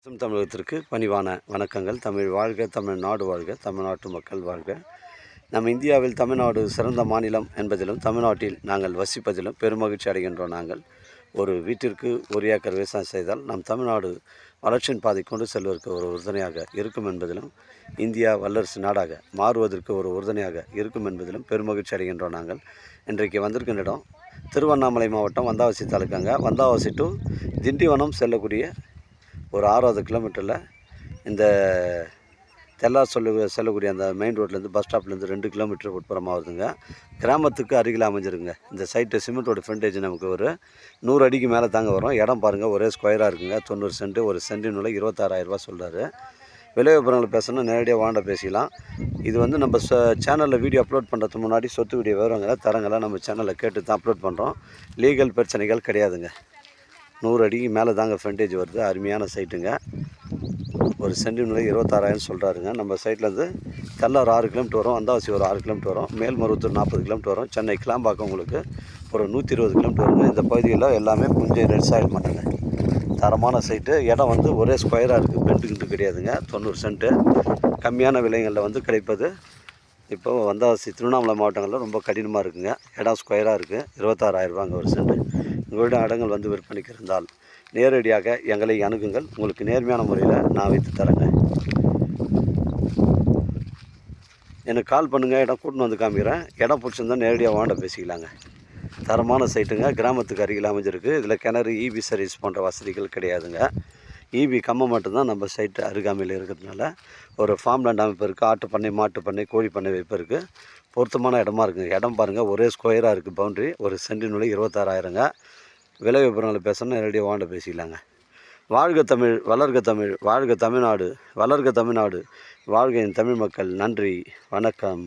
தமிழகத்திற்கு பணிவான வணக்கங்கள். தமிழ் வாழ்க, தமிழ்நாடு வாழ்க, தமிழ்நாட்டு மக்கள் வாழ்க. நம்ம இந்தியாவில் தமிழ்நாடு சிறந்த மாநிலம் என்பதிலும் தமிழ்நாட்டில் நாங்கள் வசிப்பதிலும் பெருமகிழ்ச்சி அடைகின்றோம். நாங்கள் ஒரு வீட்டிற்கு ஒரு ஏக்கர் விவசாயம் செய்தால் நம் தமிழ்நாடு வளர்ச்சியின் பாதை கொண்டு செல்வதற்கு ஒரு உறுதுணையாக இருக்கும் என்பதிலும் இந்தியா வல்லரசு நாடாக மாறுவதற்கு ஒரு உறுதுணையாக இருக்கும் என்பதிலும் பெருமகிழ்ச்சி அடைகின்றோம். நாங்கள் இன்றைக்கு வந்திருக்கின்ற இடம் திருவண்ணாமலை மாவட்டம் வந்தாவசி தாலுக்காங்க. வந்தாவசி டு திண்டிவனம் செல்லக்கூடிய ஒரு 6வது கிலோமீட்டரில் இந்த தெல்லார் செல்லக்கூடிய அந்த மெயின் ரோட்லேருந்து பஸ் ஸ்டாப்லேருந்து 2 கிலோமீட்டர் உட்புறமாக வருதுங்க. கிராமத்துக்கு அருகில் அமைஞ்சிருங்க. இந்த சைட்டு சிமெண்ட்டோட ஃப்ரண்டேஜ் நமக்கு ஒரு 100 அடிக்கு மேலே தாங்க வரும். இடம் பாருங்கள், ஒரே ஸ்கொயராக இருக்குங்க. 90 சென்ட், ஒரு சென்டின் விலை 26,000 சொல்கிறாரு. விலை விவரங்கள் பேசணும், நேரடியாக வாண்ட பேசிக்கலாம். இது வந்து நம்ம சேனலில் வீடியோ அப்லோட் பண்ணுறதுக்கு முன்னாடி சொத்து வீடியோ விவரங்களை தரங்களை நம்ம சேனலில் கேட்டு தான் அப்லோட் பண்ணுறோம். லீகல் பிரச்சனைகள் கிடையாதுங்க. 100 அடிக்கு மேலே தாங்க ஃப்ரண்டேஜ் வருது. அருமையான சைட்டுங்க. ஒரு சென்டின் விலை 26,000 சொல்கிறாருங்க. நம்ம சைட்லேருந்து தெல்லார் 6 கிலோமீட்டர் வரும், வந்தாவசி ஒரு 6 கிலோமீட்டர் வரும், மேல்மருவத்தூர் 40 கிலோமீட்டர் வரும், சென்னை கிளாம்பாக்கம் உங்களுக்கு ஒரு 120 கிலோமீட்டர் வருங்க. இந்த பகுதியில் எல்லாமே புஞ்சை ரெட் சாயில் மாட்டேங்க. தரமான சைட்டு. இடம் வந்து ஒரே ஸ்கொயராக இருக்குது, பெண்டுக்கிட்டு கிடையாதுங்க. 90 சென்ட்டு கம்மியான விலைகளில் வந்து கிடைப்பது இப்போது வந்தாவசி திருவண்ணாமலை மாவட்டங்களில் ரொம்ப கடினமாக இருக்குங்க. இடம் ஸ்கொயராக இருக்குது. 26,000 ஒரு சென்ட்டு. உங்களிடம் இடங்கள் வந்து விற்பனைக்கு இருந்தால் நேரடியாக எங்களை அணுகுங்கள். உங்களுக்கு நேர்மையான முறையில் நான் வைத்து தரேங்க. எனக்கு கால் பண்ணுங்கள், இடம் கூட்டின்னு வந்து காமிக்கிறேன். இடம் பிடிச்சிருந்தால் நேரடியாக வாண்ட பேசிக்கலாங்க. தரமான சைட்டுங்க. கிராமத்துக்கு அருகில் அமைஞ்சிருக்கு. இதில் கிணறு, இபி சர்வீஸ் போன்ற வசதிகள் கிடையாதுங்க. இபி கம்பம் மட்டும்தான் நம்ம சைட்டு அருகாமையில் இருக்கிறதுனால ஒரு ஃபார்ம் லேண்ட் அமைப்பு இருக்குது. ஆட்டு பண்ணை, மாட்டு பண்ணை, கோழி பண்ணை வைப்பு இருக்குது. பொருத்தமான இடமா இருக்குங்க. இடம் பாருங்கள், ஒரே ஸ்கொயராக இருக்குது. பவுண்ட்ரி ஒரு சென்டின் விலை 26,000. விலை விவரங்களை பேசணும்னா நேரடியாக வாண்ட பேசிக்கலாங்க. வாழ்க தமிழ், வளர்க தமிழ், வாழ்க தமிழ்நாடு, வளர்க தமிழ்நாடு, வாழ்க என் தமிழ் மக்கள். நன்றி, வணக்கம்.